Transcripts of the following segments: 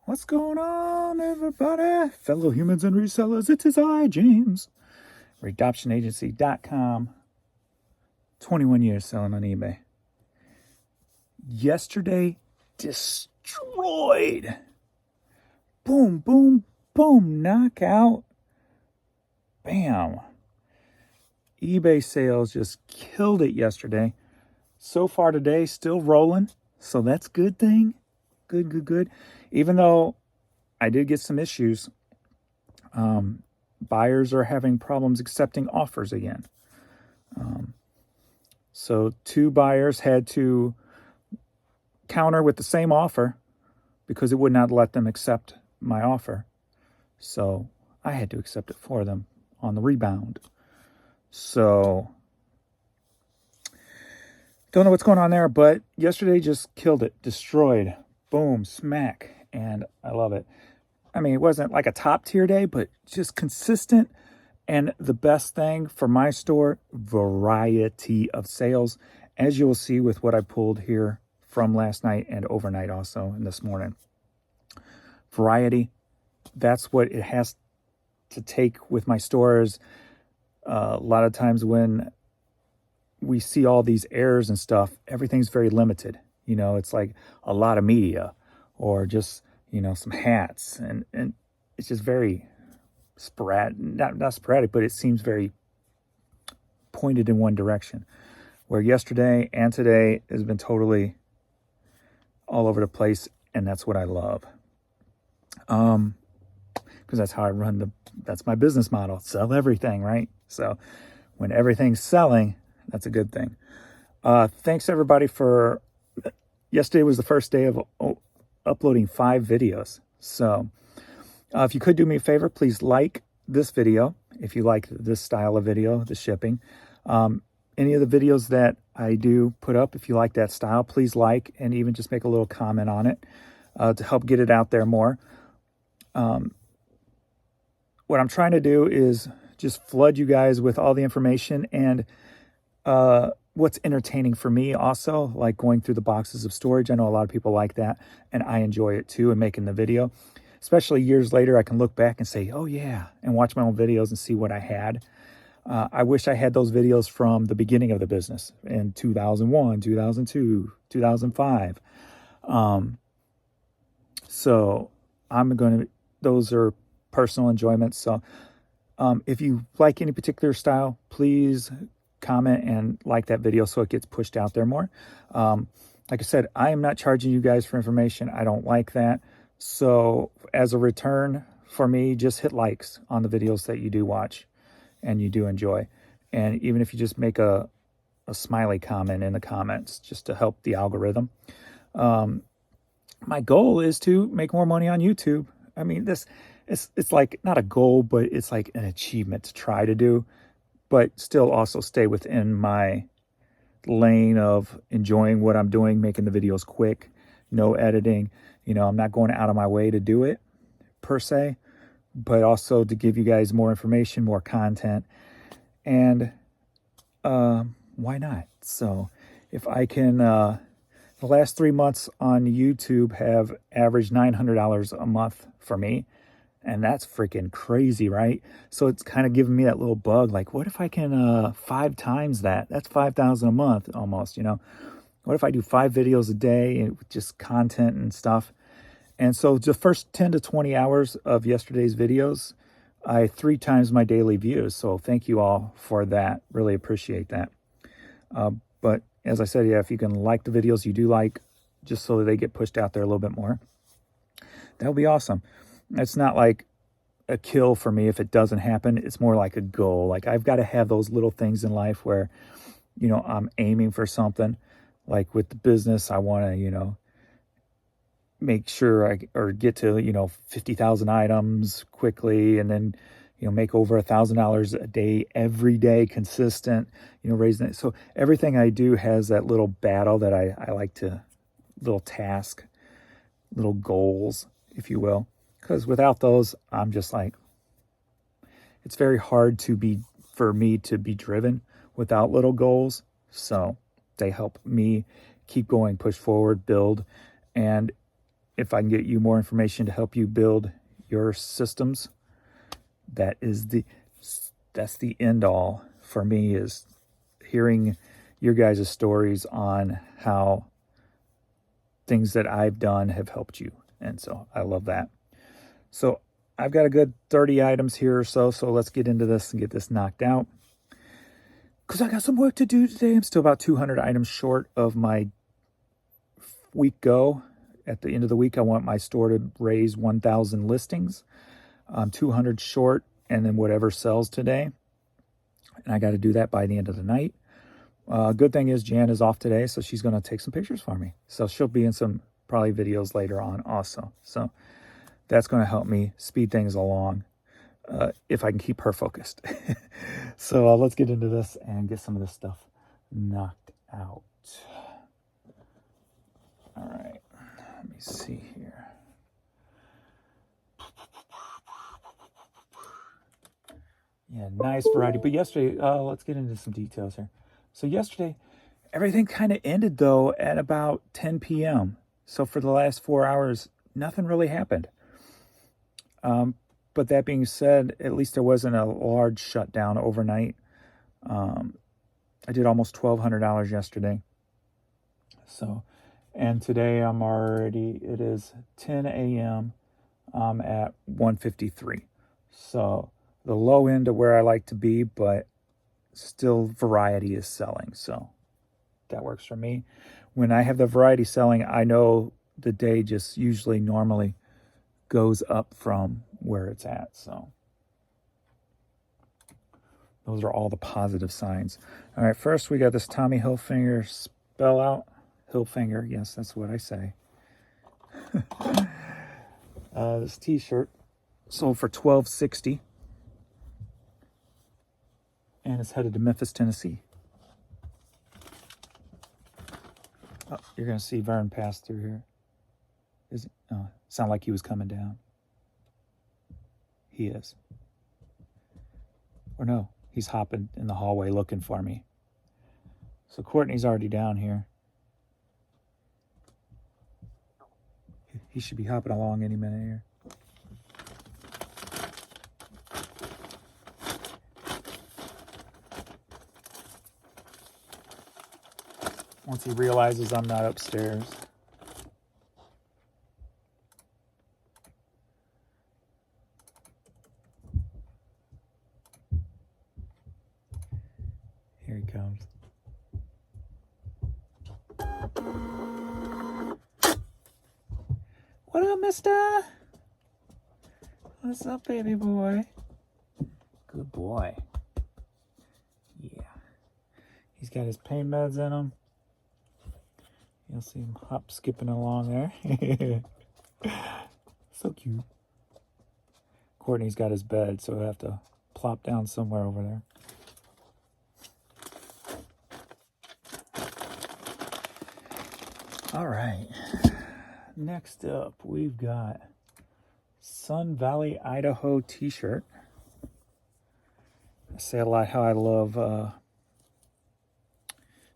What's going on, everybody? Fellow humans and resellers, it is I, James. Readoptionagency.com. 21 years selling on eBay. Yesterday, destroyed. Boom, boom, boom, knockout. Bam. eBay sales just killed it yesterday. So far today, still rolling. So that's a good thing. Good. Even though I did get some issues. Buyers are having problems accepting offers again. So 2 buyers had to counter with the same offer because it would not let them accept my offer. So I had to accept it for them on the rebound. So don't know what's going on there, but yesterday just killed it, destroyed, boom, smack, and I love it. I mean, it wasn't like a top tier day, but just consistent. And the best thing for my store, variety of sales, as you'll see with what I pulled here from last night and overnight also and this morning. Variety, that's what it has to take with my stores. A lot of times when we see all these errors and stuff, everything's very limited. You know, it's like a lot of media or just, you know, some hats. And it's just very sporadic, not sporadic, but it seems very pointed in one direction. Where yesterday and today has been totally all over the place, and that's what I love. Because that's how I run that's my business model. Sell everything, right? So when everything's selling, that's a good thing. Thanks everybody for, yesterday was the first day of uploading 5 videos. So if you could do me a favor, please like this video. If you like this style of video, the shipping, any of the videos that I do put up, if you like that style, please like and even just make a little comment on it to help get it out there more. What I'm trying to do is just flood you guys with all the information and what's entertaining for me also, like going through the boxes of storage. I know a lot of people like that, and I enjoy it too, and making the video. Especially years later, I can look back and say, oh yeah, and watch my own videos and see what I had. I wish I had those videos from the beginning of the business in 2001, 2002, 2005. So those are personal enjoyments. So if you like any particular style, please comment and like that video so it gets pushed out there more. Like I said, I am not charging you guys for information. I don't like that. So as a return for me, just hit likes on the videos that you do watch and you do enjoy. And even if you just make a smiley comment in the comments just to help the algorithm. My goal is to make more money on YouTube. I mean, it's like not a goal, but it's like an achievement to try to do, but still also stay within my lane of enjoying what I'm doing, making the videos quick, no editing. You know, I'm not going out of my way to do it per se, but also to give you guys more information, more content, and why not? So if I can, the last 3 months on YouTube have averaged $900 a month for me, and that's freaking crazy, right? So it's kind of giving me that little bug, like, what if I can 5 times that? That's $5,000 a month almost, you know? What if I do 5 videos a day with just content and stuff? And so the first 10 to 20 hours of yesterday's videos, I 3 times my daily views. So thank you all for that. Really appreciate that. But as I said, yeah, if you can like the videos you do like, just so that they get pushed out there a little bit more, that would be awesome. It's not like a kill for me if it doesn't happen. It's more like a goal. Like I've got to have those little things in life where, you know, I'm aiming for something. Like with the business, I want to, you know, make sure or get to, you know, 50,000 items quickly, and then, you know, make over $1,000 a day, every day, consistent, you know, raising it. So everything I do has that little battle that I like to, little task, little goals, if you will. Because without those, I'm just like, it's very hard for me to be driven without little goals. So they help me keep going, push forward, build. And if I can get you more information to help you build your systems, that's the end all for me, is hearing your guys' stories on how things that I've done have helped you. And so I love that. So I've got a good 30 items here or so. So let's get into this and get this knocked out, because I got some work to do today. I'm still about 200 items short of my week go. At the end of the week, I want my store to raise 1,000 listings. I'm 200 short, and then whatever sells today. And I got to do that by the end of the night. Good thing is Jan is off today, so she's going to take some pictures for me. So she'll be in some probably videos later on also. So that's going to help me speed things along if I can keep her focused. So let's get into this and get some of this stuff knocked out. All right, let me see here. Yeah, nice variety. But yesterday, let's get into some details here. So yesterday, everything kind of ended, though, at about 10 p.m. So for the last 4 hours, nothing really happened. But that being said, at least there wasn't a large shutdown overnight. I did almost $1,200 yesterday. So, and today it is 10 a.m. I'm at 153. So the low end of where I like to be, but still variety is selling. So that works for me. When I have the variety selling, I know the day just usually normally goes up from where it's at. So those are all the positive signs. All right, first we got this Tommy Hilfiger spell out. Hilfiger, yes, that's what I say. This t-shirt sold for $12.60. And it's headed to Memphis, Tennessee. Oh, you're going to see Vern pass through here. Is it? Oh, sound like he was coming down. He is. Or no, he's hopping in the hallway looking for me. So Courtney's already down here. He should be hopping along any minute here. Once he realizes I'm not upstairs. Here he comes. What up, mister? What's up, baby boy? Good boy. Yeah. He's got his pain meds in him. You'll see him hop skipping along there. So cute. Courtney's got his bed, so he'll have to plop down somewhere over there. All right. Next up, we've got Sun Valley, Idaho t-shirt. I say a lot how I love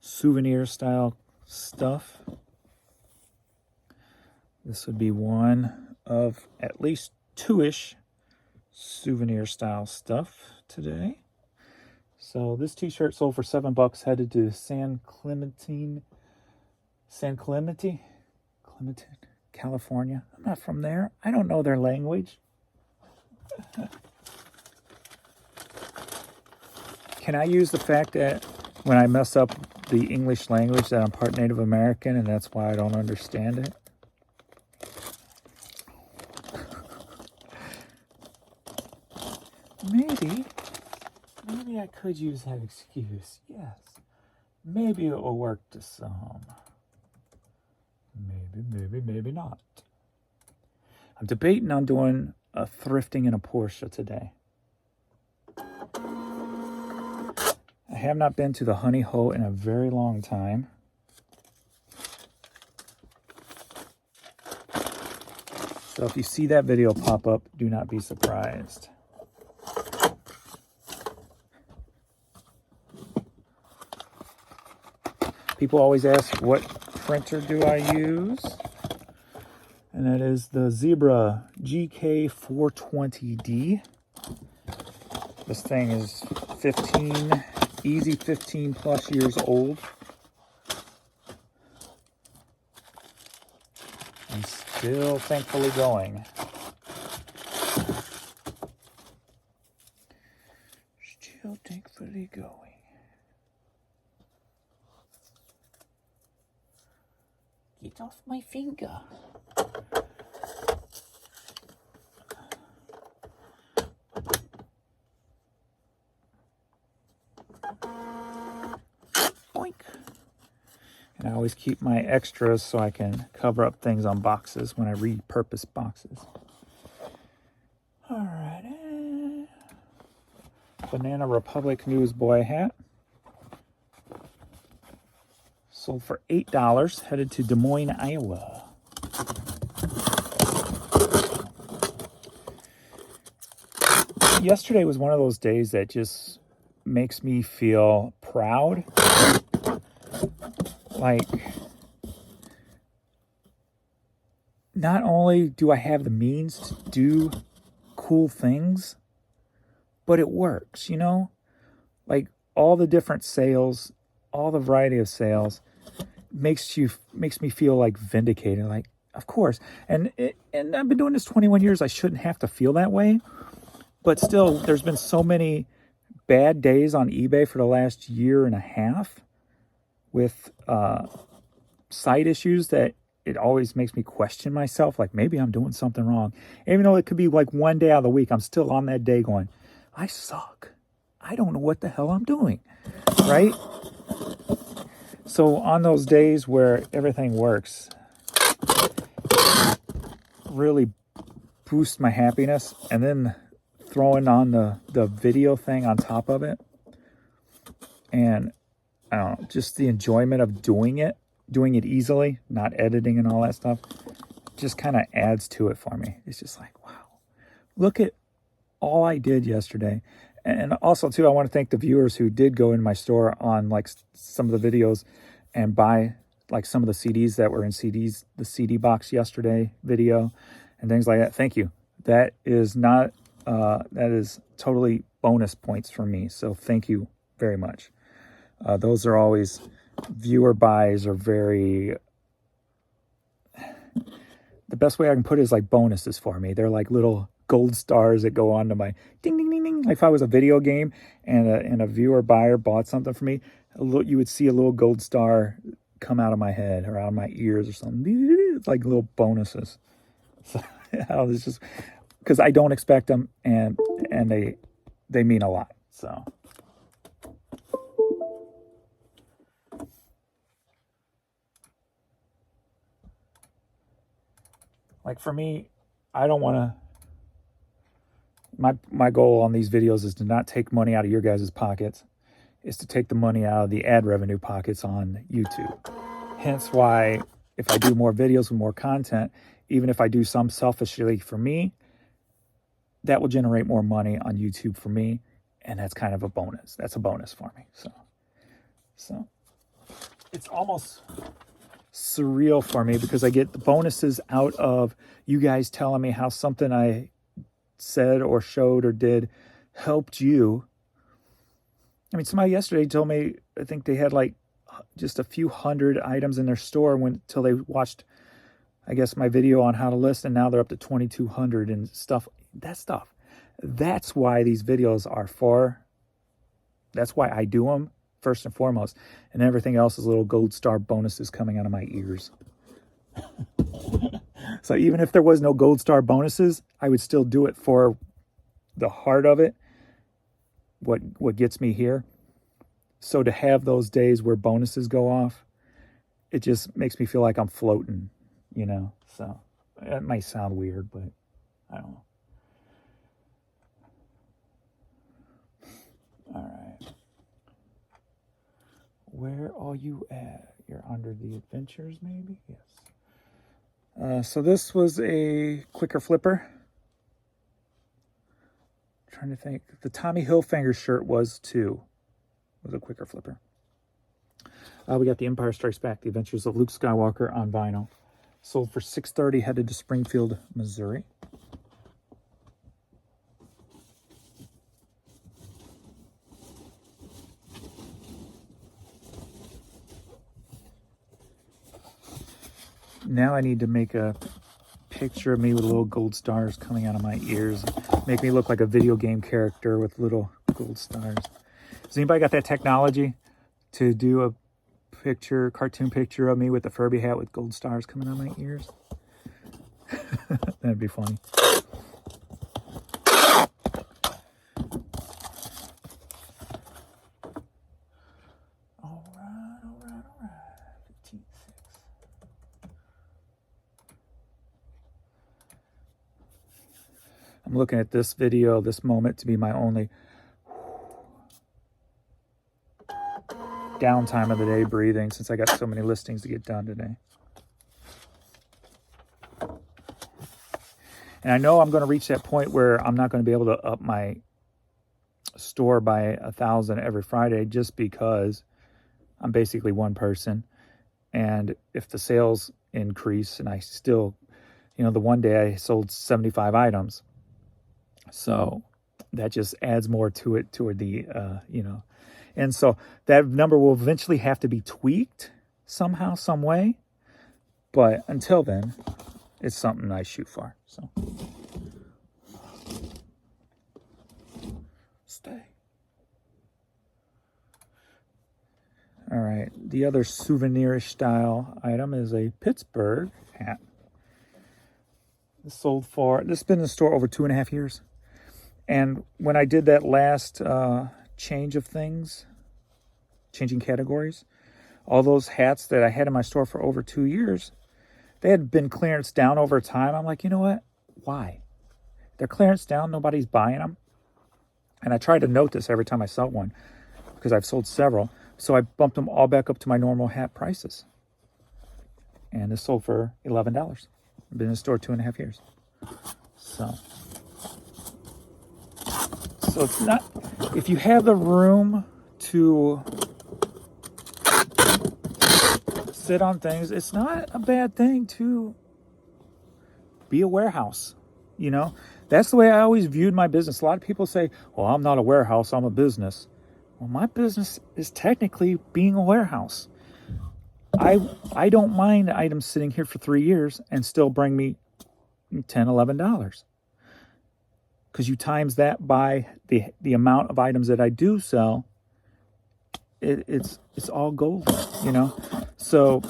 souvenir style stuff. This would be one of at least two-ish souvenir style stuff today. So this t-shirt sold for $7, headed to San Clemente, California. I'm not from there. I don't know their language. Can I use the fact that when I mess up the English language that I'm part Native American and that's why I don't understand it? Maybe I could use that excuse. Yes. Maybe it will work to some. Maybe not. I'm debating on doing a thrifting in a Porsche today. I have not been to the Honey Hole in a very long time. So if you see that video pop up, do not be surprised. People always ask, what printer do I use? And that is the Zebra GK420D. This thing is 15, easy 15 plus years old. And still thankfully going. Still thankfully going. Get off my finger. Boink. And I always keep my extras so I can cover up things on boxes when I repurpose boxes. Alright. Banana Republic Newsboy hat. Sold for $8, headed to Des Moines, Iowa. Yesterday was one of those days that just makes me feel proud. Like, not only do I have the means to do cool things, but it works, you know? Like, all the different sales, all the variety of sales makes me feel like vindicated. Like, of course. And I've been doing this 21 years. I shouldn't have to feel that way. But still, there's been so many bad days on eBay for the last year and a half with site issues that it always makes me question myself. Like, maybe I'm doing something wrong. Even though it could be like one day out of the week, I'm still on that day going, I suck. I don't know what the hell I'm doing, right? So on those days where everything works, really boosts my happiness. And then throwing on the video thing on top of it. And I don't know, just the enjoyment of doing it easily, not editing and all that stuff, just kind of adds to it for me. It's just like, wow, look at all I did yesterday. And also, too, I want to thank the viewers who did go in my store on, like, some of the videos and buy, like, some of the CDs that were in CDs, the CD box yesterday video and things like that. Thank you. That is not, that is totally bonus points for me. So thank you very much. Those are always, viewer buys are very, the best way I can put it is like bonuses for me. They're like little gold stars that go on to my ding, ding, ding, ding. Like if I was a video game and a viewer buyer bought something for me, you would see a little gold star come out of my head or out of my ears or something. It's like little bonuses. So it's just because I don't expect them, and they mean a lot. So. Like for me, I don't want to, my goal on these videos is to not take money out of your guys' pockets, is to take the money out of the ad revenue pockets on YouTube. Hence why if I do more videos with more content, even if I do some selfishly for me, that will generate more money on YouTube for me. And that's kind of a bonus. That's a bonus for me. So it's almost surreal for me because I get the bonuses out of you guys telling me how something I said or showed or did helped you. I mean, somebody yesterday told me, I think they had like just a few hundred items in their store until they watched, I guess, my video on how to list, and now they're up to 2,200 and stuff. That's why these videos are for. That's why I do them first and foremost, and everything else is little gold star bonuses coming out of my ears. So even if there was no gold star bonuses, I would still do it for the heart of it, what gets me here. So to have those days where bonuses go off, it just makes me feel like I'm floating, you know. So it might sound weird, but I don't know. All right. Where are you at? You're under the adventures, maybe? Yes. So this was a quicker flipper. Trying to think. The Tommy Hilfiger shirt was too. Was a quicker flipper. We got the Empire Strikes Back, The Adventures of Luke Skywalker on vinyl. Sold for $630, headed to Springfield, Missouri. Now I need to make a picture of me with little gold stars coming out of my ears. Make me look like a video game character with little gold stars. Has anybody got that technology to do a picture, cartoon picture of me with a Furby hat with gold stars coming out of my ears? That'd be funny. All right. 15.6. I'm looking at this video, this moment, to be my only downtime of the day breathing, since I got so many listings to get done today. And I know I'm going to reach that point where I'm not going to be able to up my store by 1,000 every Friday, just because I'm basically one person. And if the sales increase, and I still, the one day I sold 75 items. So that just adds more to it, toward the, And so that number will eventually have to be tweaked somehow, some way. But until then, it's something I shoot for. So stay. All right. The other souvenirish style item is a Pittsburgh hat. This has been in the store over 2.5 years. And when I did that last change of things, changing categories, all those hats that I had in my store for over 2 years, they had been clearance down over time. I'm like, you know what? Why? They're clearance down. Nobody's buying them. And I try to note this every time I sell one, because I've sold several. So I bumped them all back up to my normal hat prices. And this sold for $11. I've been in the store 2.5 years. So it's not, if you have the room to sit on things, it's not a bad thing to be a warehouse. That's the way I always viewed my business. A lot of people say, well, I'm not a warehouse, I'm a business. Well, my business is technically being a warehouse. I don't mind items sitting here for 3 years and still bring me $10, $11. Because you times that by the amount of items that I do sell, it's all gold, So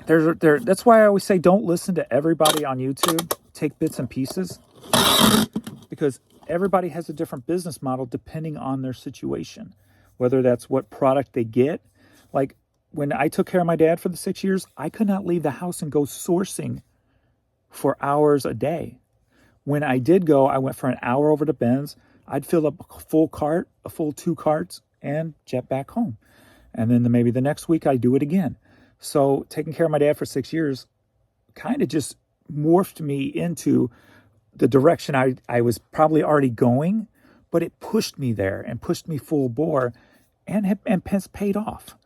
that's why I always say, don't listen to everybody on YouTube. Take bits and pieces, because everybody has a different business model depending on their situation, whether that's what product they get. Like when I took care of my dad for the 6 years, I could not leave the house and go sourcing for hours a day. When I did go, I went for an hour over to Ben's. I'd fill up a full 2 carts, and jet back home. And then maybe the next week I do it again. So taking care of my dad for 6 years kind of just morphed me into the direction I was probably already going, but it pushed me there and pushed me full bore, and has paid off.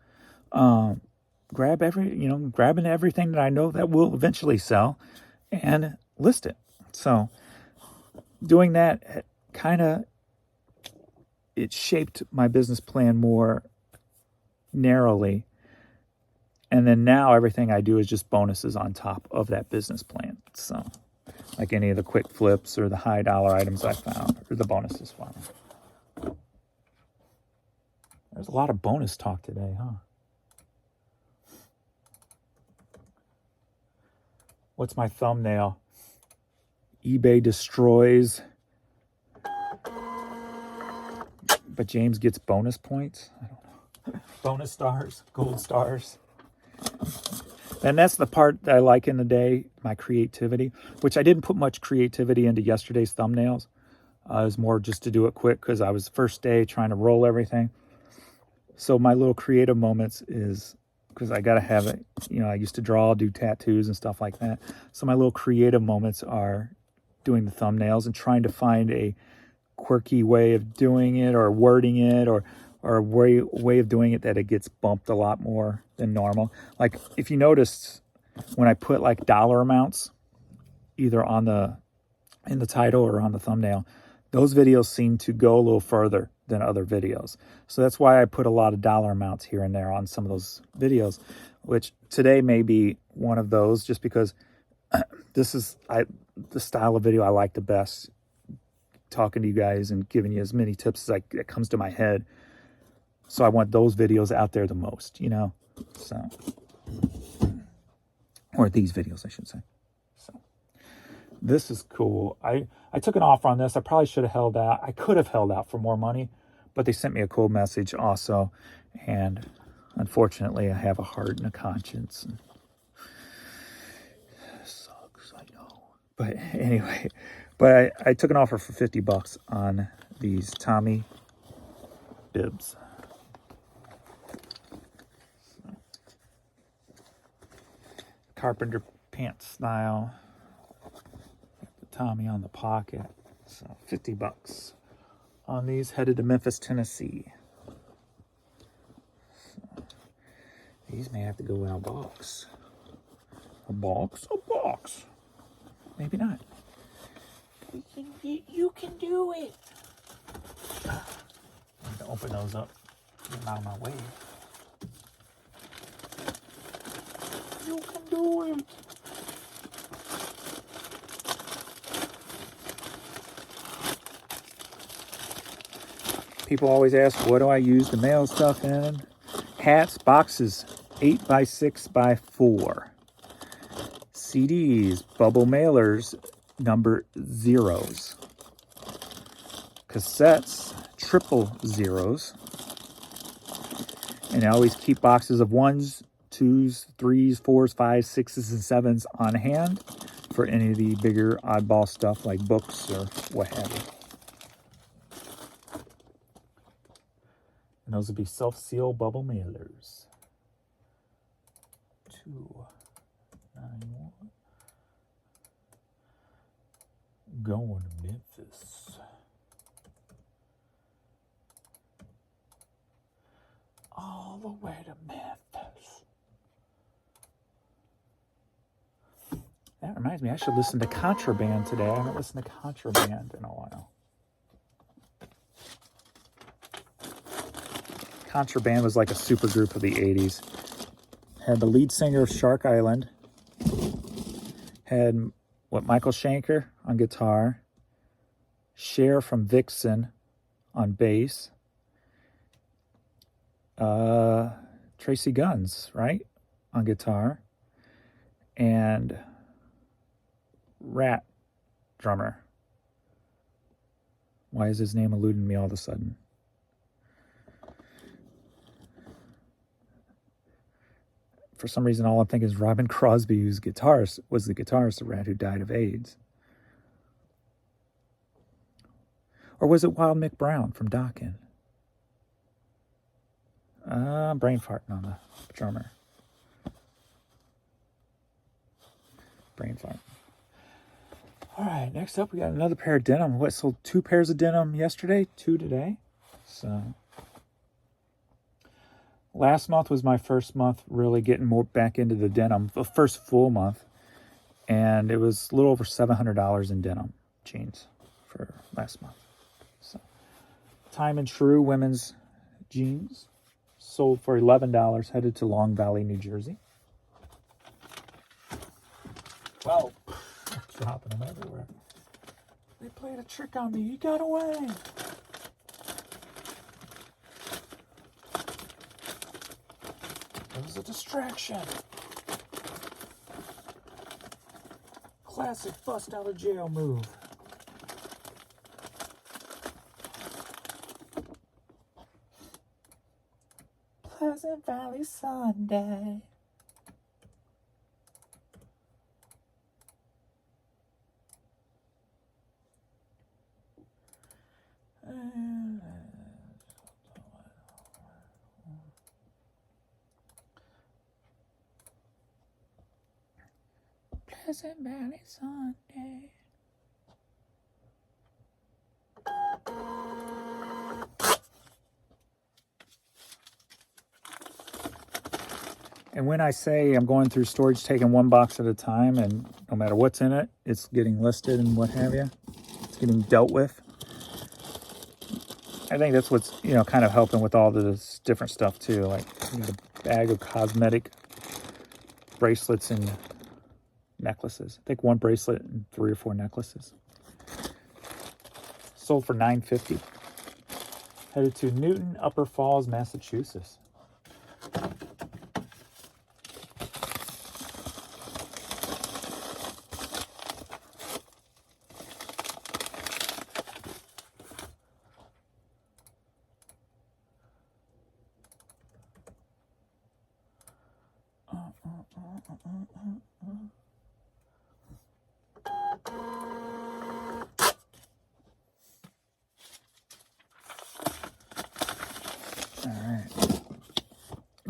Grabbing everything that I know that will eventually sell and list it. So doing that it shaped my business plan more narrowly. And then now everything I do is just bonuses on top of that business plan. So like any of the quick flips or the high dollar items I found, or the bonuses found. There's a lot of bonus talk today, huh? What's my thumbnail? eBay destroys, but James gets bonus points. I don't know. Bonus stars, gold stars. And that's the part that I like in the day, my creativity, which I didn't put much creativity into yesterday's thumbnails. It was more just to do it quick because I was first day trying to roll everything. So my little creative moments is, because I got to have it, I used to draw, do tattoos and stuff like that. So my little creative moments are doing the thumbnails and trying to find a quirky way of doing it, or wording it, or a way of doing it that it gets bumped a lot more than normal. Like if you noticed, when I put like dollar amounts, either on in the title or on the thumbnail, those videos seem to go a little further than other videos. So that's why I put a lot of dollar amounts here and there on some of those videos, which today may be one of those, just because this is the style of video I like the best, talking to you guys and giving you as many tips as that comes to my head. So I want those videos out there the most, you know? So, or these videos, I should say. So this is cool. I took an offer on this. I probably should have held out. I could have held out for more money, but they sent me a cool message also. And unfortunately, I have a heart and a conscience. And it sucks, I know. But anyway, I took an offer for $50 on these Tommy bibs. Carpenter pants style. The Tommy on the pocket. So $50 on these, headed to Memphis, Tennessee. So these may have to go in a box. A box? A box. Maybe not. You can do it. I need to open those up. Get them out of my way. You can do it. People always ask, what do I use to mail stuff in? Hats, boxes, 8x6x4. CDs, bubble mailers, number zeros. Cassettes, triple zeros. And I always keep boxes of 1s, 2s, 3s, 4s, 5s, 6s, and 7s on hand for any of the bigger oddball stuff like books or what have you. And those would be self-seal bubble mailers. 291. Going to Memphis. All the way to Memphis. That reminds me, I should listen to Contraband today. I haven't listened to Contraband in a while. Contraband was like a super group of the 80s. Had the lead singer of Shark Island. Had Michael Schenker on guitar. Cher from Vixen on bass. Tracy Guns, right? On guitar. And Rat drummer. Why is his name eluding me all of a sudden? For some reason, all I'm thinking is Robin Crosby, who's guitarist, was the guitarist of Rat who died of AIDS. Or was it Wild Mick Brown from Dokken? Brain farting on the drummer. Brain fart. All right, next up, we got another pair of denim. What, sold 2 pairs of denim yesterday, 2 today. So last month was my first month really getting more back into the denim, the first full month. And it was a little over $700 in denim jeans for last month. So Time and True women's jeans sold for $11, headed to Long Valley, New Jersey. Wow, dropping them everywhere. They played a trick on me. He got away. It was a distraction. Classic bust out of jail move. Pleasant Valley Sunday. Pleasant Valley Sunday. And when I say I'm going through storage, taking one box at a time, and no matter what's in it, it's getting listed and what have you, it's getting dealt with. I think that's what's, you know, kind of helping with all this different stuff too. Like, you got a bag of cosmetic bracelets and necklaces. I think one bracelet and 3 or 4 necklaces. Sold for $9.50. Headed to Newton, Upper Falls, Massachusetts.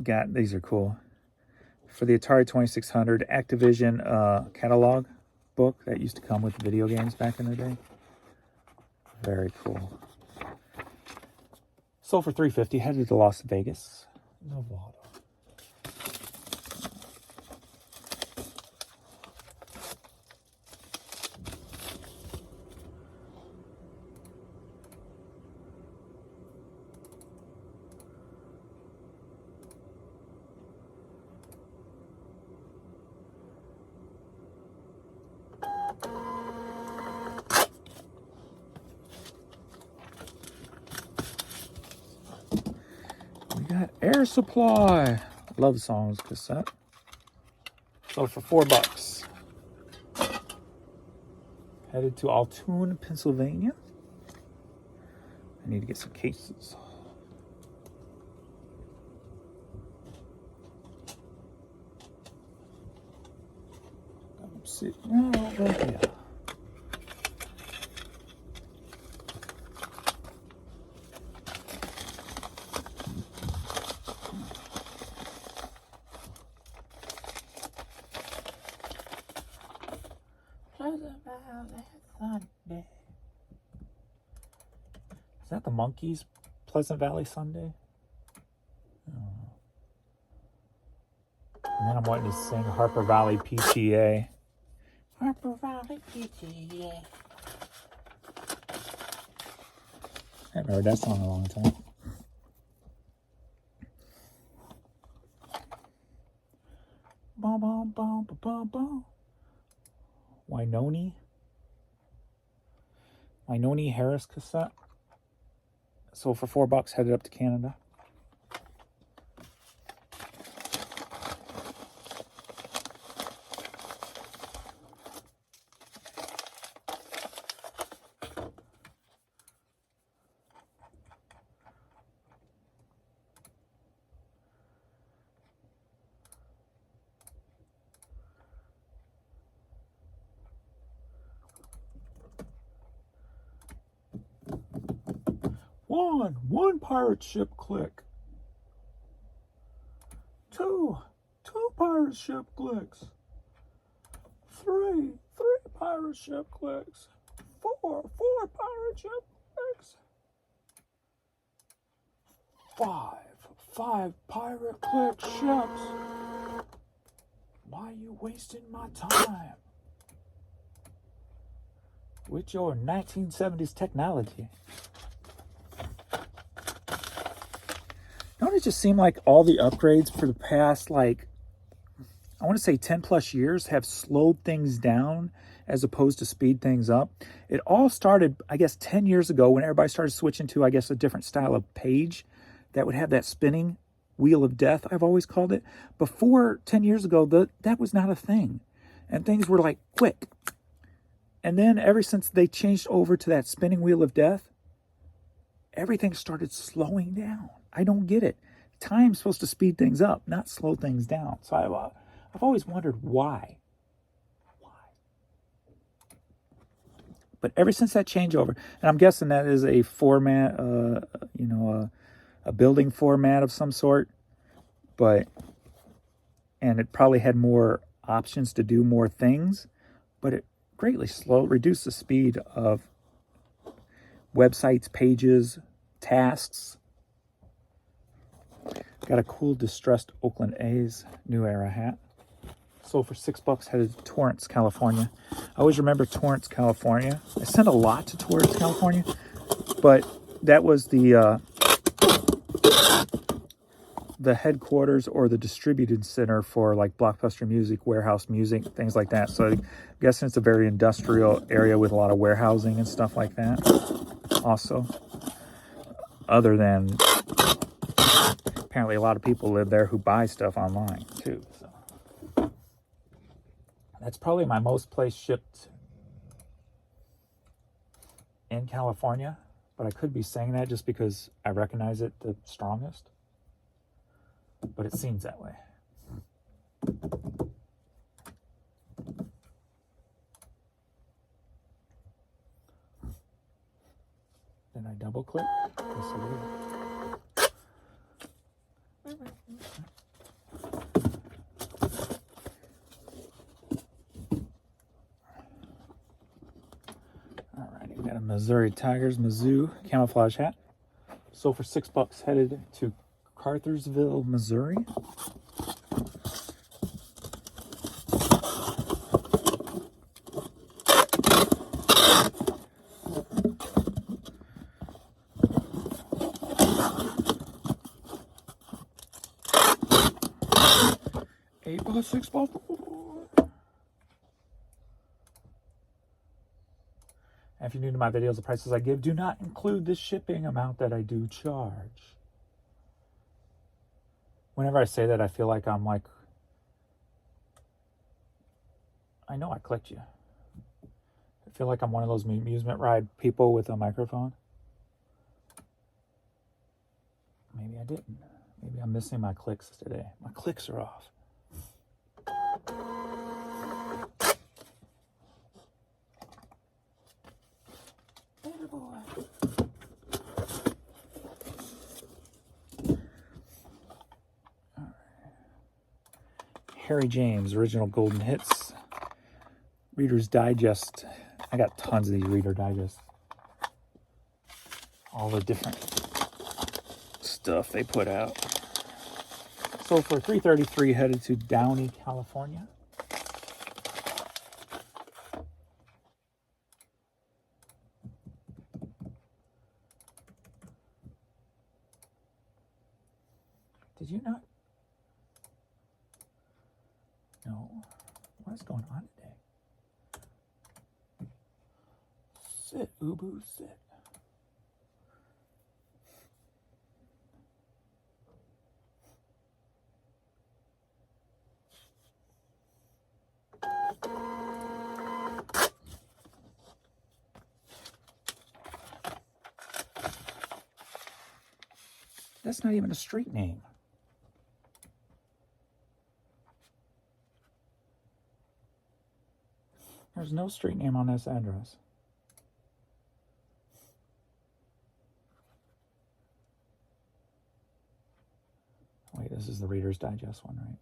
Got these are cool for the Atari 2600 Activision catalog book that used to come with video games back in the day. Very cool. Sold for $3.50. Headed to Las Vegas, Nevada. We got Air Supply Love Songs cassette. Sold for $4. Headed to Altoona, Pennsylvania. I need to get some cases. Let's see. Oh, yeah. Is that the Monkees? Pleasant Valley Sunday? Oh. And then I'm wanting to sing Harper Valley PTA. Harper Valley PTA. I haven't heard that song in a long time. Bum, bum, bum, bum, bum. Wynoni Harris cassette. Sold for $4. Headed up to Canada. One pirate ship click. Two pirate ship clicks. Three pirate ship clicks. Four pirate ship clicks. Five pirate click ships. Why are you wasting my time with your 1970s technology? Don't it just seem like all the upgrades for the past, like, I want to say 10 plus years have slowed things down as opposed to speed things up? It all started, I guess, 10 years ago when everybody started switching to, I guess, a different style of page that would have that spinning wheel of death, I've always called it. Before 10 years ago, that was not a thing. And things were like quick. And then ever since they changed over to that spinning wheel of death, everything started slowing down. I don't get it. Time's supposed to speed things up, not slow things down. So I've always wondered why. But ever since that changeover, and I'm guessing that is a format, a building format of some sort, and it probably had more options to do more things, but it greatly reduced the speed of websites, pages, tasks. Got a cool distressed Oakland A's New Era hat. Sold for $6, headed to Torrance, California. I always remember Torrance, California. I sent a lot to Torrance, California, but that was the headquarters or the distributed center for like Blockbuster Music, Warehouse Music, things like that. So I'm guessing it's a very industrial area with a lot of warehousing and stuff like that. Also, other than apparently a lot of people live there who buy stuff online too. So that's probably my most place shipped in California, but I could be saying that just because I recognize it the strongest. But it seems that way. Then I double click. Yes, I did. All right, we got a Missouri Tigers Mizzou camouflage hat. Sold for $6, headed to Cartersville, Missouri. $8, $6. And if you're new to my videos, the prices I give do not include the shipping amount that I do charge. Whenever I say that, I feel like I'm like, I know I clicked you. I feel like I'm one of those amusement ride people with a microphone. Maybe I didn't. Maybe I'm missing my clicks today. My clicks are off. Harry James, original Golden Hits. Reader's Digest. I got tons of these Reader Digests. All the different stuff they put out. Sold for $3.33, headed to Downey, California. Did you not? No. What is going on today? Sit, Ubu, sit. That's not even a street name. There's no street name on this address. Wait, this is the Reader's Digest one, right?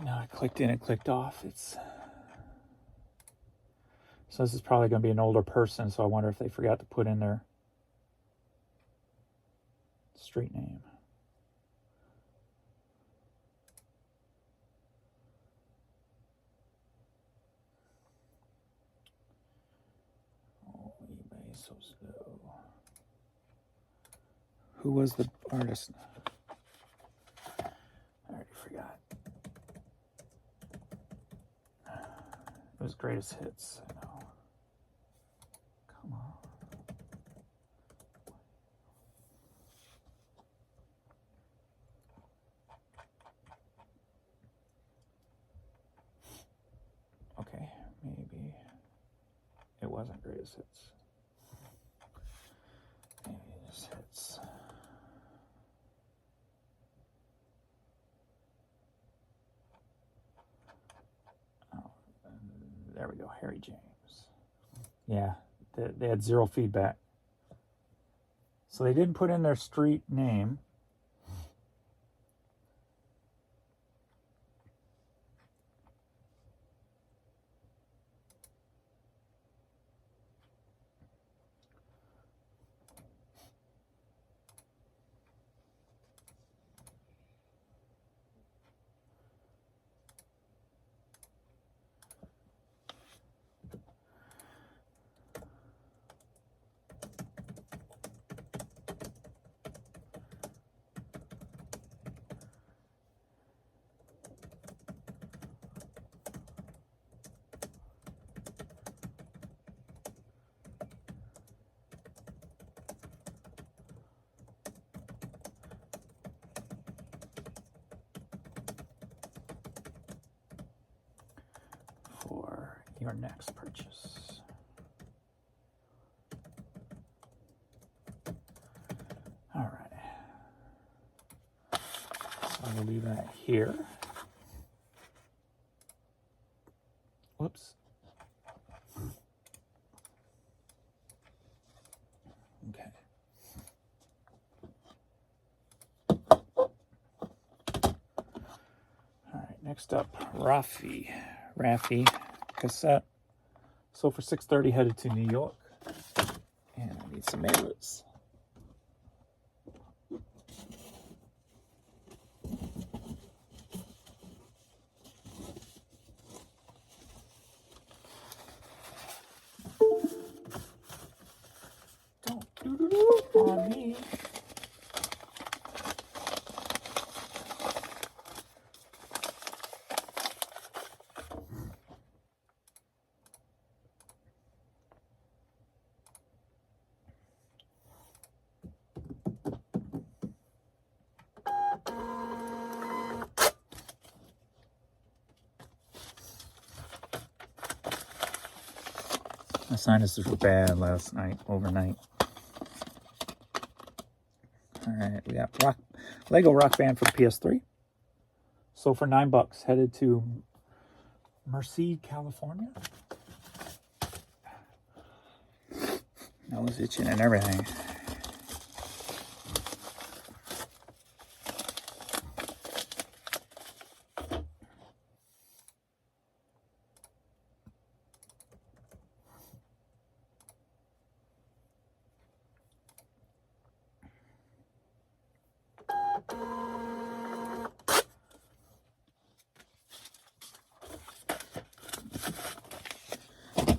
Now I clicked in, it clicked off. So this is probably going to be an older person, so I wonder if they forgot to put in their street name. Oh, eBay is so slow. Who was the artist? I already forgot. It was Greatest Hits, I know. Come on. Okay, maybe it wasn't Greatest Hits. Maybe Greatest Hits. Oh, there we go, Harry James. Yeah, they had zero feedback. So they didn't put in their street name. for your next purchase. All right. So I'm going to leave that here. Whoops. Okay. All right, next up, Raffi cassette. So for 6:30, headed to New York. And I need some mailers. Don't do on me. My sinuses were bad last night, overnight. All right, we got Lego Rock Band for PS3. So for $9, headed to Merced, California. I was itching and everything.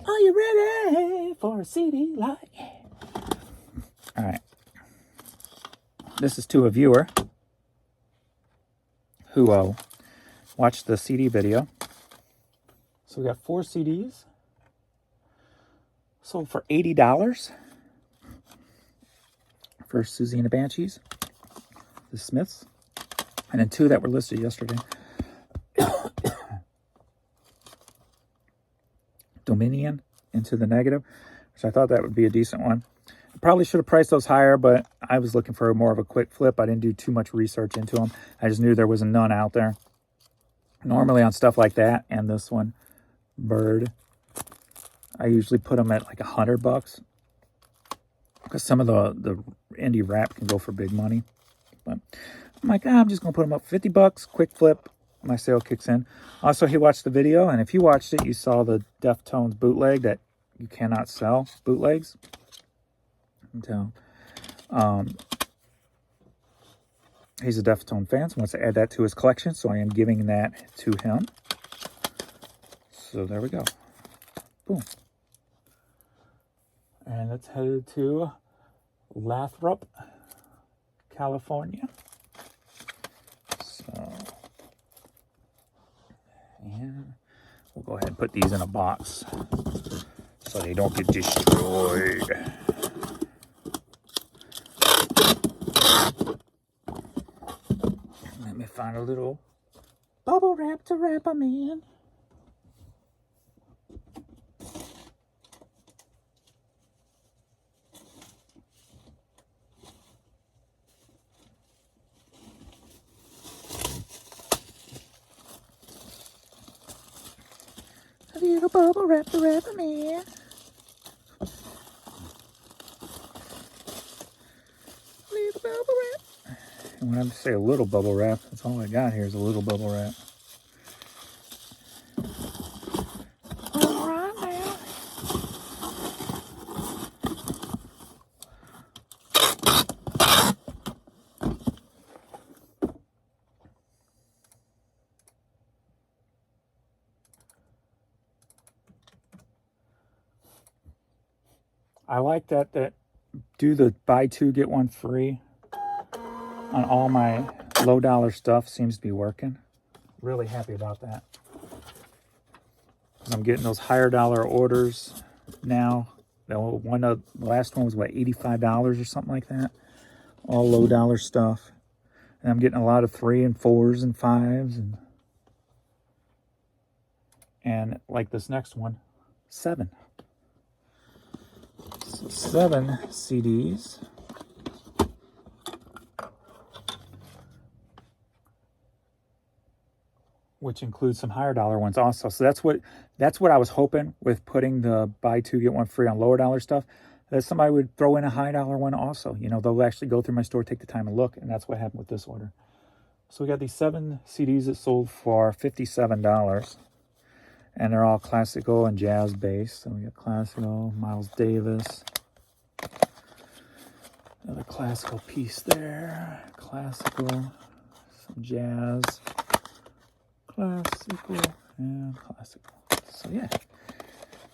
Are you ready for a CD light? All right. This is to a viewer who watched the CD video. So we got 4 CDs. Sold for $80 for Susie and the Banshees, the Smiths, and then 2 that were listed yesterday. Dominion, Into the Negative, which I thought that would be a decent one. I probably should have priced those higher, but I was looking for more of a quick flip. I didn't do too much research into them. I just knew there was none out there. Normally on stuff like that, and this one, Bird, I usually put them at like $100 because some of the indie rap can go for big money. But I'm like, I'm just gonna put them up $50, quick flip. My sale kicks in. Also, he watched the video, and if you watched it, you saw the Deftones bootleg that you cannot sell bootlegs. Until he's a Deftone fan, so wants to add that to his collection, so I am giving that to him. So there we go. Boom. And it's headed to Lathrop, California. So, and we'll go ahead and put these in a box so they don't get destroyed. Let me find a little bubble wrap to wrap them in. A little bubble wrap to wrap them in. Little bubble wrap. And when I say a little bubble wrap, that's all I got here is a little bubble wrap. All right now. I like that do the buy 2 get 1 free on all my low dollar stuff. Seems to be working. Really happy about that. I'm getting those higher dollar orders now. The last one was what, $85 or something like that. All low dollar stuff. And I'm getting a lot of 3 and 4s and 5s and And like this next one, 7. So 7 CDs. Which includes some higher dollar ones also. So that's what I was hoping with putting the buy 2 get 1 free on lower dollar stuff, that somebody would throw in a high dollar one also. You know, they'll actually go through my store, take the time and look, and that's what happened with this order. So we got these 7 CDs that sold for $57, and they're all classical and jazz based. So we got classical, Miles Davis, another classical piece there, classical, some jazz, classical, and classical. So yeah,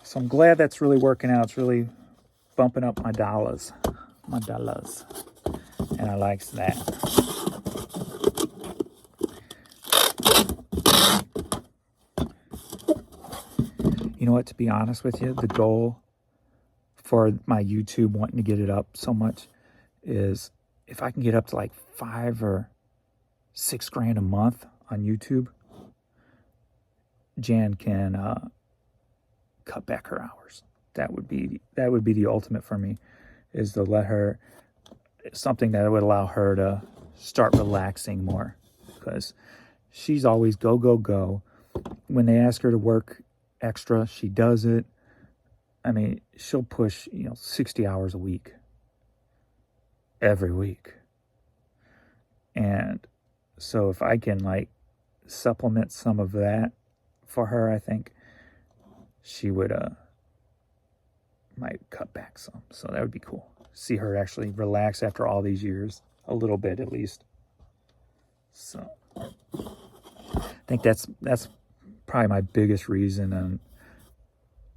so I'm glad that's really working out. It's really bumping up my dollars, and I likes that. You know what, to be honest with you, the goal for my YouTube wanting to get it up so much is if I can get up to like $5 or $6 grand a month on YouTube, Jan can cut back her hours. That would be the ultimate for me, is to let her, something that would allow her to start relaxing more, because she's always go, go, go. When they ask her to work extra, she does it. I mean, she'll push, 60 hours a week, every week. And so if I can like supplement some of that for her, I think she would might cut back some. So that would be cool. See her actually relax after all these years, a little bit at least. So I think that's probably my biggest reason, and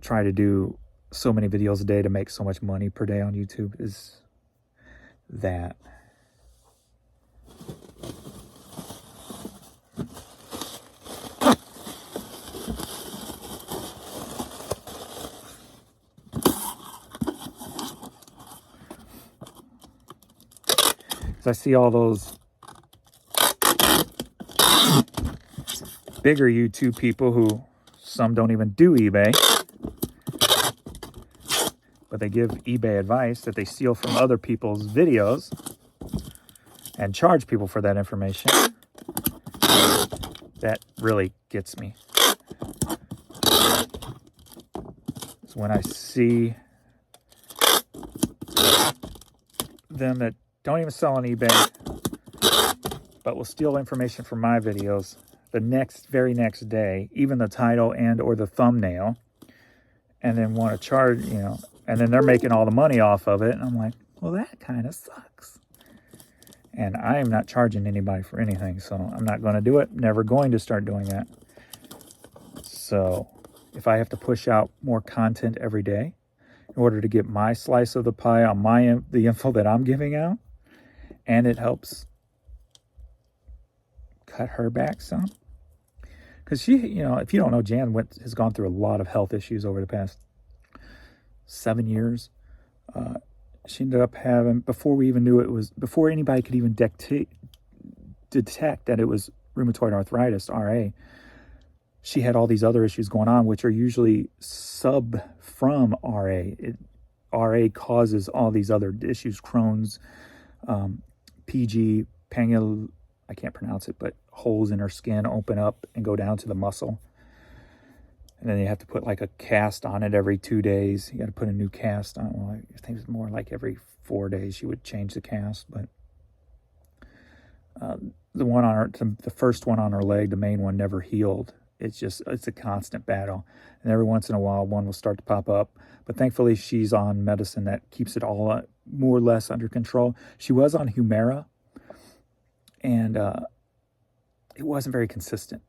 try to do so many videos a day to make so much money per day on YouTube, is that. I see all those bigger YouTube people who, some don't even do eBay, but they give eBay advice that they steal from other people's videos and charge people for that information. That really gets me. So when I see them that don't even sell on eBay, but will steal information from my videos the very next day, even the title and or the thumbnail, and then want to charge, and then they're making all the money off of it. And I'm like, well, that kind of sucks. And I am not charging anybody for anything, so I'm not going to do it. Never going to start doing that. So if I have to push out more content every day in order to get my slice of the pie on the info that I'm giving out, and it helps cut her back some. Because she, if you don't know, Jan has gone through a lot of health issues over the past 7 years. She ended up having, before we even knew it was, before anybody could even detect that it was rheumatoid arthritis, RA, she had all these other issues going on, which are usually from RA. RA causes all these other issues, Crohn's, PG, I can't pronounce it, but holes in her skin open up and go down to the muscle. And then you have to put like a cast on it every 2 days. You got to put a new cast on. Well, I think it's more like every 4 days you would change the cast. But the first one on her leg, the main one, never healed. It's a constant battle. And every once in a while, one will start to pop up. But thankfully, she's on medicine that keeps it all more or less under control. She was on Humira, and it wasn't very consistent.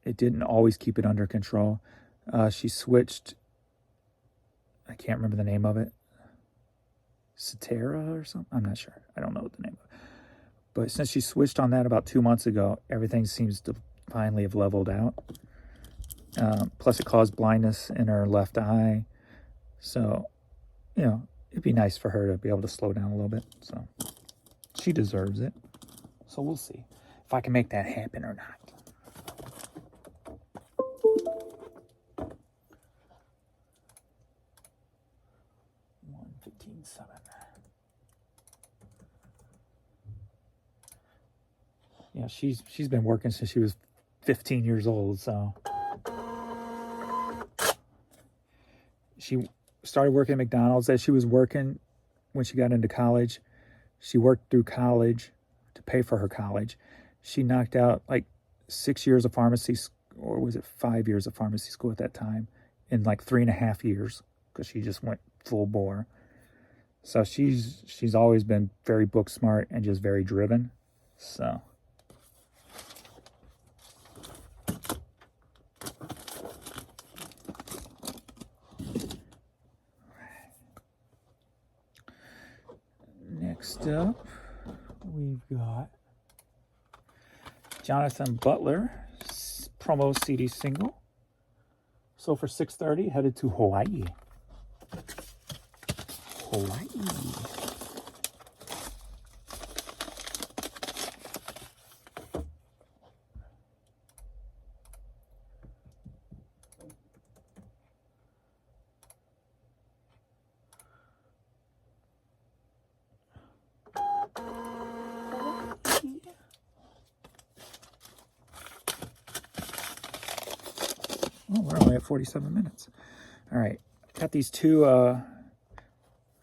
It didn't always keep it under control. She switched, I can't remember the name of it, Cetera or something? I'm not sure. I don't know what the name of it. But since she switched on that about 2 months ago, everything seems to finally have leveled out. Plus it caused blindness in her left eye. So, it'd be nice for her to be able to slow down a little bit. So she deserves it. So we'll see if I can make that happen or not. Yeah, she's been working since she was 15 years old, so she started working at McDonald's. As she was working when she got into college, she worked through college to pay for her college. She knocked out like 6 years of pharmacy, or was it 5 years of pharmacy school at that time, in like 3.5 years, because she just went full bore. So she's always been very book smart and just very driven. So next up, we've got Jonathan Butler promo CD single. So for $630, headed to Hawaii. Hawaii. Oh, we're only at 47 minutes. All right. Got these two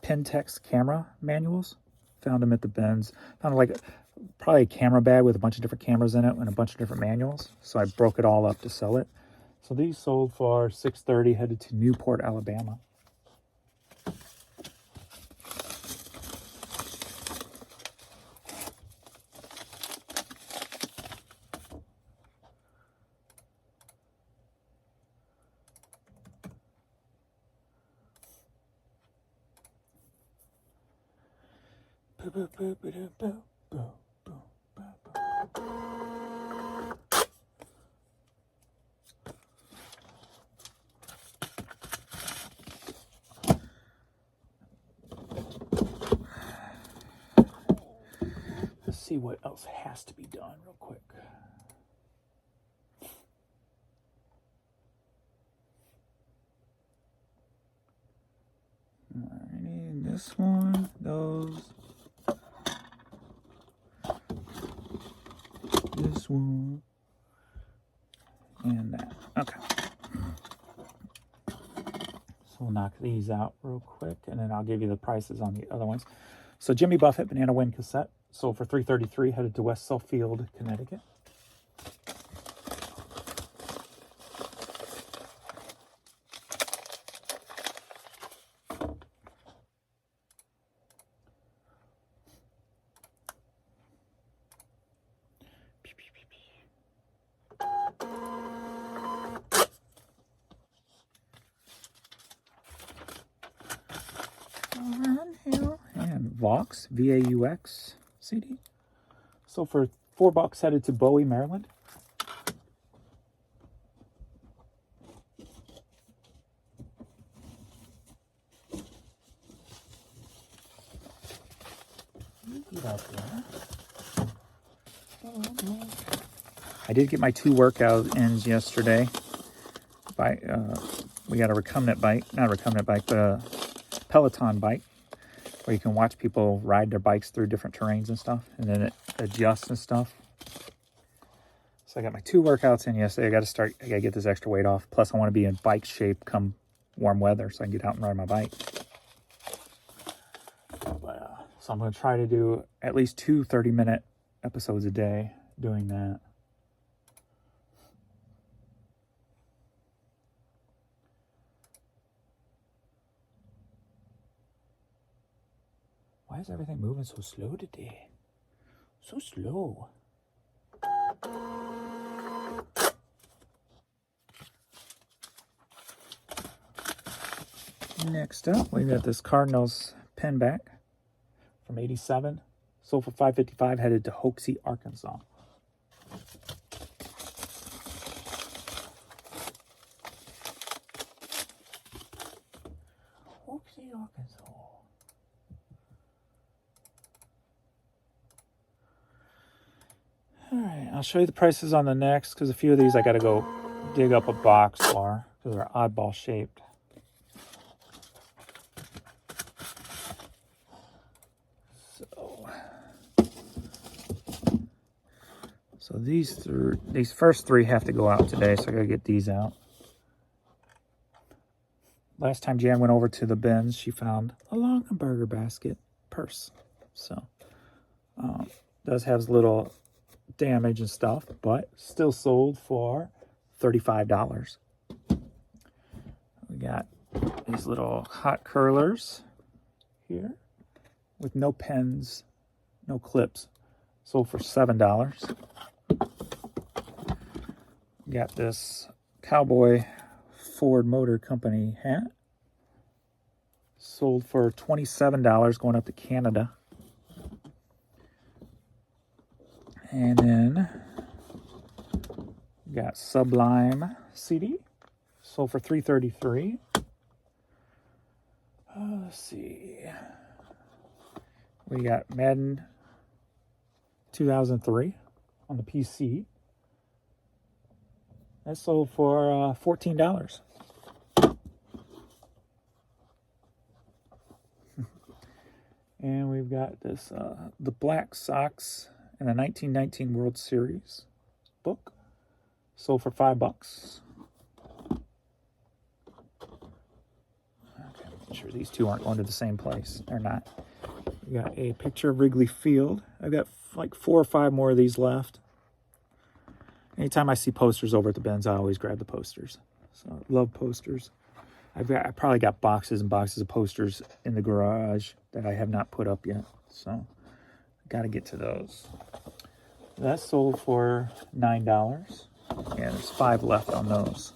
Pentex camera manuals. Found them at the bins. Found like probably a camera bag with a bunch of different cameras in it and a bunch of different manuals. So I broke it all up to sell it. So these sold for $630, headed to Newport, Alabama. Let's see what else has to be done real quick. Alrighty, this one, those, this one, and that. Okay. So we'll knock these out real quick, and then I'll give you the prices on the other ones. So Jimmy Buffett Banana Wind cassette sold for $333, headed to West Suffield, Connecticut. And Vaux, V-A-U-X CD. So for $4, headed to Bowie, Maryland. Get out there. I did get my 2 workout ins yesterday. We got a recumbent bike, not a recumbent bike, but a Peloton bike, where you can watch people ride their bikes through different terrains and stuff, and then it adjusts and stuff. So I got my 2 workouts in yesterday. I got to get this extra weight off. Plus, I want to be in bike shape come warm weather, so I can get out and ride my bike. So I'm going to try to do at least 2 30-minute episodes a day doing that. Why is everything moving so slow today? So slow. Next up, we got this Cardinals pen back from '87. Sold for $555, headed to Hoxie, Arkansas. Hoxie, Arkansas. All right, I'll show you the prices on the next, because a few of these I got to go dig up a box for, because they're oddball shaped. So So these first three have to go out today, so I gotta get these out. Last time Jan went over to the bins, she found a Longaberger basket purse. So, does have little damage and stuff, but still sold for $35. We got these little hot curlers here with no pens, no clips, sold for $7. We got this Cowboy Ford Motor Company hat, sold for $27, going up to Canada. And then we got Sublime CD, sold for $333. Let's see. We got Madden 2003 on the PC. That sold for $14. And we've got this, the Black Sox and the 1919 World Series book, sold for $5. Okay, making sure these two aren't going to the same place. They're not. We got a picture of Wrigley Field. I've got like 4 or 5 more of these left. Anytime I see posters over at the bins, I always grab the posters. So I love posters. I probably got boxes and boxes of posters in the garage that I have not put up yet. So I got to get to those. That sold for $9. And there's 5 left on those.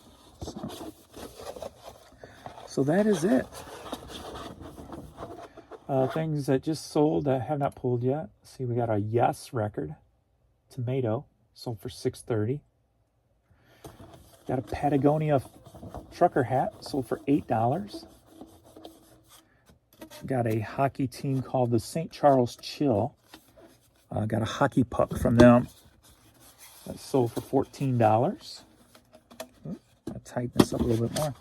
So that is it. Things that just sold that I have not pulled yet. See, we got a Yes record. Tomato. Sold for $6.30. Got a Patagonia trucker hat. Sold for $8. Got a hockey team called the St. Charles Chill. Got a hockey puck from them. That sold for $14. I'll tighten this up a little bit more.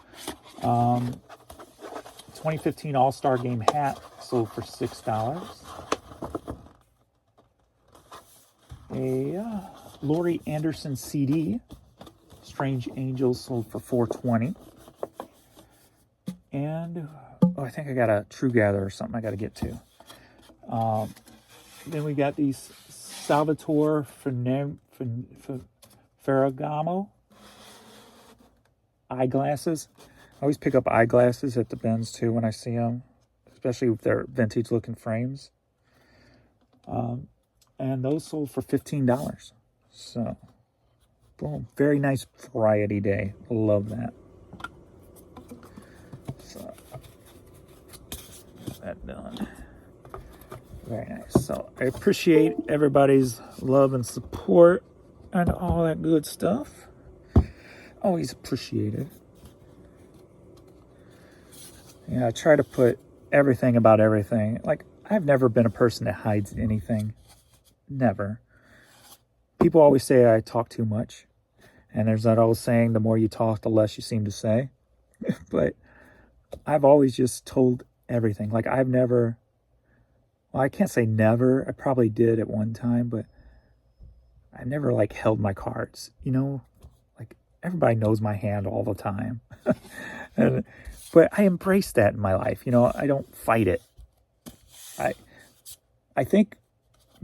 2015 All-Star Game hat sold for $6. A Laurie Anderson CD, Strange Angels, sold for $4.20. And I think I got a True Gather or something I got to get to. Then we got these Salvatore Ferragamo eyeglasses. I always pick up eyeglasses at the bins too when I see them, especially if they're vintage looking frames. And those sold for $15. So, boom. Very nice variety day. Love that. So, that done. Very nice. So, I appreciate everybody's love and support and all that good stuff. Always appreciated. Yeah, I try to put everything about everything. Like, I've never been a person that hides anything. Never. People always say I talk too much. And there's that old saying, the more you talk, the less you seem to say. But I've always just told everything. Like, I've never, well, I can't say never. I probably did at one time, but I never, like, held my cards. You know, like, everybody knows my hand all the time. But I embrace that in my life. You know, I don't fight it. I think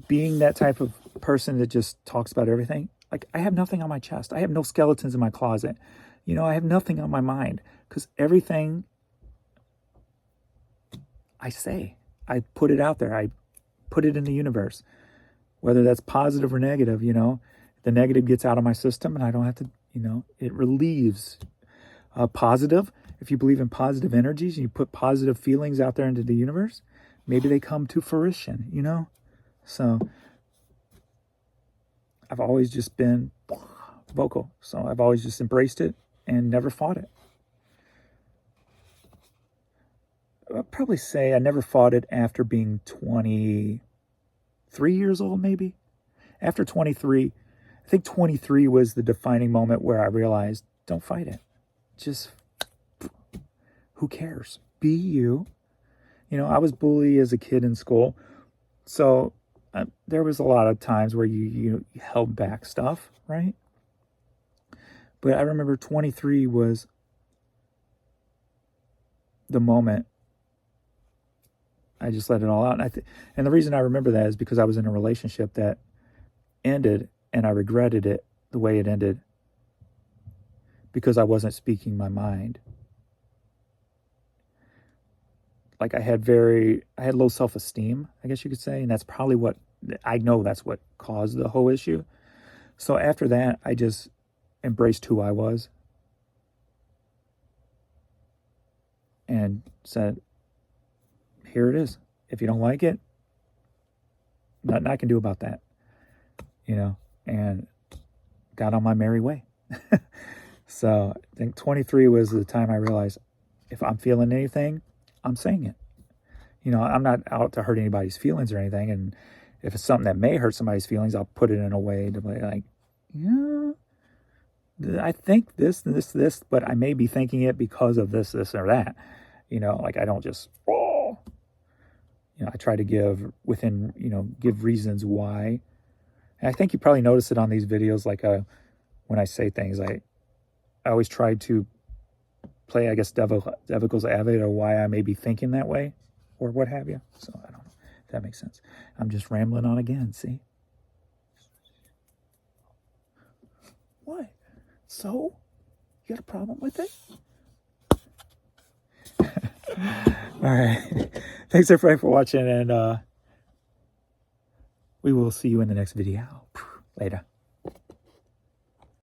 being that type of person that just talks about everything, like, I have nothing on my chest. I have no skeletons in my closet. You know, I have nothing on my mind because everything I say, I put it out there. I put it in the universe, whether that's positive or negative. You know, the negative gets out of my system and I don't have to, you know, it relieves. Positive, if you believe in positive energies and you put positive feelings out there into the universe, maybe they come to fruition, you know? So I've always just been vocal. So I've always just embraced it and never fought it. I'll probably say I never fought it after being 23 years old, maybe. After 23, I think 23 was the defining moment where I realized, don't fight it. Just, who cares? Be you. You know, I was bullied as a kid in school. So there was a lot of times where you held back stuff, right? But I remember 23 was the moment I just let it all out. And the reason I remember that is because I was in a relationship that ended and I regretted it the way it ended because I wasn't speaking my mind. Like I had low self-esteem, I guess you could say, and that's probably what that's what caused the whole issue. So after that, I just embraced who I was and said, here it is. If you don't like it, nothing I can do about that, and got on my merry way. So I think 23 was the time I realized if I'm feeling anything, I'm saying it. I'm not out to hurt anybody's feelings or anything. And if it's something that may hurt somebody's feelings, I'll put it in a way to be like, I think this, but I may be thinking it because of this, or that. Like I don't just, I try to give reasons why. And I think you probably notice it on these videos. Like when I say things, I always try to play, I guess, devil's advocate, or why I may be thinking that way or what have you. So I don't know if that makes sense. I'm just rambling on again, see? What? So? You got a problem with it? All right. Thanks everybody for watching, and we will see you in the next video. Later.